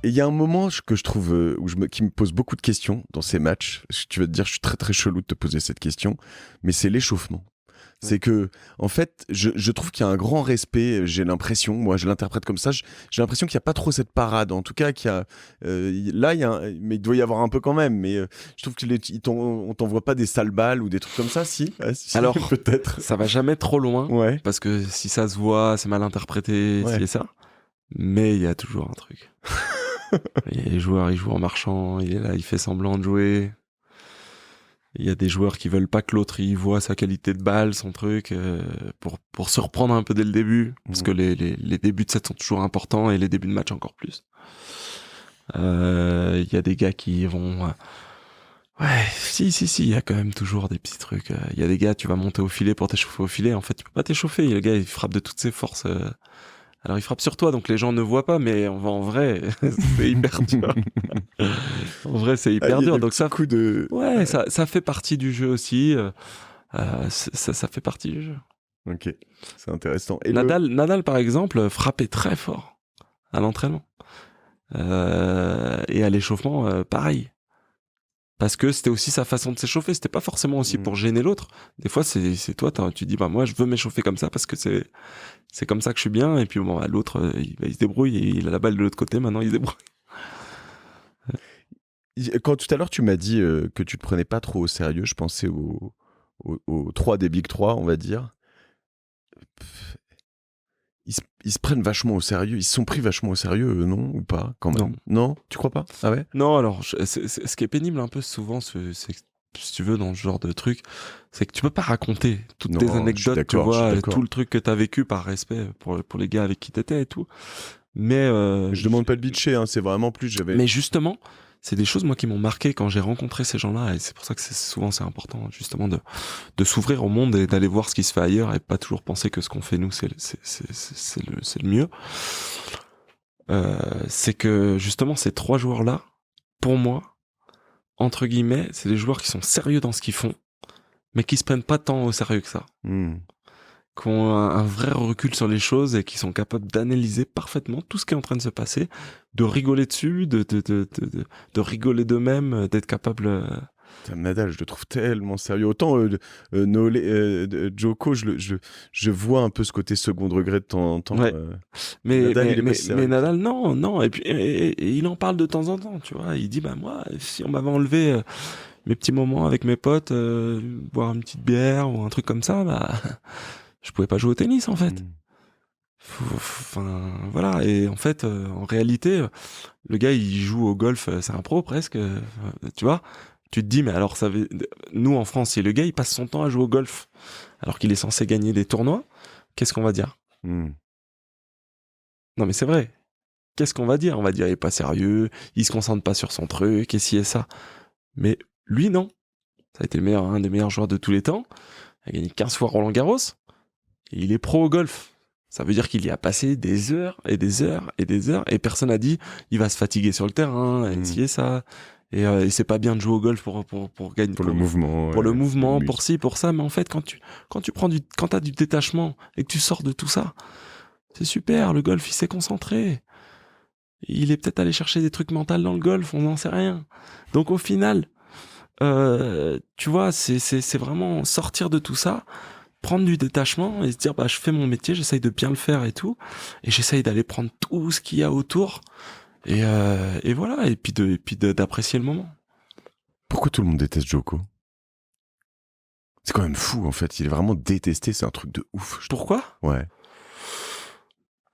Et il y a un moment que je trouve qui me pose beaucoup de questions dans ces matchs. Tu vas te dire, je suis très très chelou de te poser cette question, mais c'est l'échauffement. C'est que, en fait, je trouve qu'il y a un grand respect. J'ai l'impression, moi, je l'interprète comme ça. J'ai l'impression qu'il n'y a pas trop cette parade. En tout cas, là, mais il doit y avoir un peu quand même. Mais je trouve que on t'envoie pas des sales balles ou des trucs comme ça, si. Si, Alors, peut-être. ça va jamais trop loin. Ouais. Parce que si ça se voit, c'est mal interprété, Ouais. si et ça. Mais il y a toujours un truc. Les joueurs, ils jouent en marchant. Il est là, il fait semblant de jouer. Il y a des joueurs qui veulent pas que l'autre y voit sa qualité de balle, son truc, pour surprendre un peu dès le début, parce que les débuts de set sont toujours importants et les débuts de match encore plus. Il y a des gars qui vont, ouais, si, il y a quand même toujours des petits trucs. Il y a des gars, tu vas monter au filet pour t'échauffer au filet, en fait, tu peux pas t'échauffer. Le gars, il frappe de toutes ses forces. Alors il frappe sur toi, donc les gens ne voient pas, mais en vrai, c'est hyper dur. En vrai, c'est hyper dur. Donc ça, ouais, ça fait partie du jeu aussi. Ça fait partie du jeu. Ok, c'est intéressant. Et Nadal, par exemple, frappait très fort à l'entraînement. Et à l'échauffement, pareil. Parce que c'était aussi sa façon de s'échauffer. C'était pas forcément aussi pour gêner l'autre. Des fois, c'est toi, tu dis, bah moi, je veux m'échauffer comme ça parce que c'est comme ça que je suis bien. Et puis bon, bah, l'autre, il se débrouille et il a la balle de l'autre côté. Maintenant, il se débrouille. Quand tout à l'heure tu m'as dit que tu te prenais pas trop au sérieux, je pensais aux 3 des Big 3, on va dire. Ils se prennent vachement au sérieux, ils se sont pris vachement au sérieux, non ou pas quand même? Non, tu crois pas? Ah ouais? Non, alors ce qui est pénible un peu souvent, c'est si tu veux dans ce genre de truc, c'est que tu peux pas raconter toutes tes anecdotes, tu vois, tout le truc que t'as vécu par respect pour les gars avec qui t'étais et tout. Mais je demande pas de bitcher, hein, c'est vraiment plus Mais justement, c'est des choses moi qui m'ont marqué quand j'ai rencontré ces gens-là et c'est pour ça que souvent c'est important justement de s'ouvrir au monde et d'aller voir ce qui se fait ailleurs et pas toujours penser que ce qu'on fait nous c'est le mieux. C'est que justement ces 3 joueurs-là, pour moi, entre guillemets, c'est des joueurs qui sont sérieux dans ce qu'ils font, mais qui se prennent pas tant au sérieux que ça. Qui ont un vrai recul sur les choses et qui sont capables d'analyser parfaitement tout ce qui est en train de se passer, de rigoler dessus, de rigoler d'eux-mêmes, d'être capable... Nadal, je le trouve tellement sérieux. Autant Djoko, je vois un peu ce côté second degré de temps en temps. Ouais. Mais Nadal, non. Et puis et il en parle de temps en temps, tu vois. Il dit, bah moi, si on m'avait enlevé mes petits moments avec mes potes, boire une petite bière ou un truc comme ça, bah... je pouvais pas jouer au tennis en fait. Enfin voilà, et en fait en réalité le gars il joue au golf, c'est un pro presque, tu vois. Tu te dis mais alors nous en France, si le gars il passe son temps à jouer au golf alors qu'il est censé gagner des tournois, qu'est-ce qu'on va dire? Non mais c'est vrai. Qu'est-ce qu'on va dire? On va dire il est pas sérieux, il se concentre pas sur son truc et ci et ça. Mais lui non. Ça a été un des meilleurs joueurs de tous les temps. Il a gagné 15 fois Roland Garros. Et il est pro au golf. Ça veut dire qu'il y a passé des heures et des heures et des heures et personne n'a dit il va se fatiguer sur le terrain, et ci et ça. Et c'est pas bien de jouer au golf pour gagner. Pour le mouvement. Pour le mouvement, pour ci, pour ça. Mais en fait, quand t'as du détachement et que tu sors de tout ça, c'est super. Le golf, il s'est concentré. Il est peut-être allé chercher des trucs mentaux dans le golf, on n'en sait rien. Donc au final, tu vois, c'est vraiment sortir de tout ça, prendre du détachement et se dire bah je fais mon métier, j'essaye de bien le faire et tout, et j'essaye d'aller prendre tout ce qu'il y a autour et voilà, et puis d'apprécier le moment. Pourquoi tout le monde déteste Djoko? C'est quand même fou en fait, il est vraiment détesté, c'est un truc de ouf. Pourquoi? Ouais.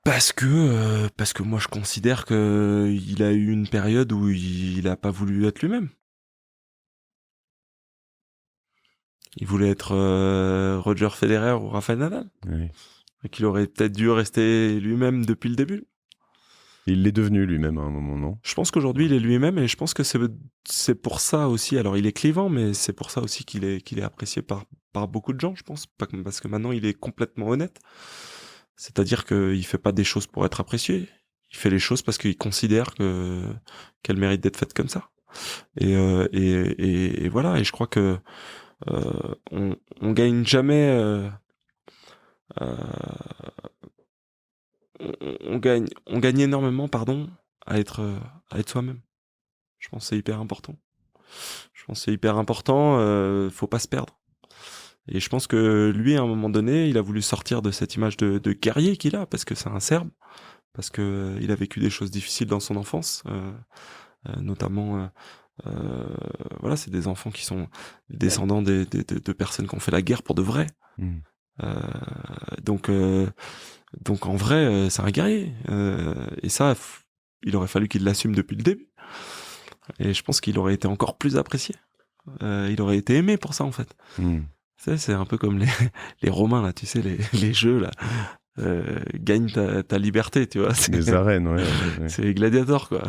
Parce que moi je considère que il a eu une période où il a pas voulu être lui-même. Il voulait être Roger Federer ou Rafael Nadal. Oui. Et qu'il aurait peut-être dû rester lui-même depuis le début. Il l'est devenu lui-même à un moment, non? Je pense qu'aujourd'hui il est lui-même et je pense que c'est pour ça aussi. Alors il est clivant, mais c'est pour ça aussi qu'il est apprécié par beaucoup de gens, je pense. Parce que maintenant il est complètement honnête. C'est-à-dire qu'il fait pas des choses pour être apprécié. Il fait les choses parce qu'il considère qu'elles méritent d'être faites comme ça. Et voilà. Et je crois que on gagne jamais. On gagne énormément, pardon, à être soi-même. Je pense que c'est hyper important. Faut pas se perdre. Et je pense que lui, à un moment donné, il a voulu sortir de cette image de guerrier qu'il a, parce que c'est un Serbe, parce que il a vécu des choses difficiles dans son enfance, notamment, voilà, c'est des enfants qui sont descendants de personnes qui ont fait la guerre pour de vrai. Mm. Donc en vrai, c'est un guerrier. Et ça, il aurait fallu qu'il l'assume depuis le début. Et je pense qu'il aurait été encore plus apprécié. Il aurait été aimé pour ça, en fait. Mm. Tu sais, c'est un peu comme les Romains, là, tu sais, les jeux, là. Gagne ta liberté, tu vois. Les arènes, ouais. C'est les gladiators, quoi.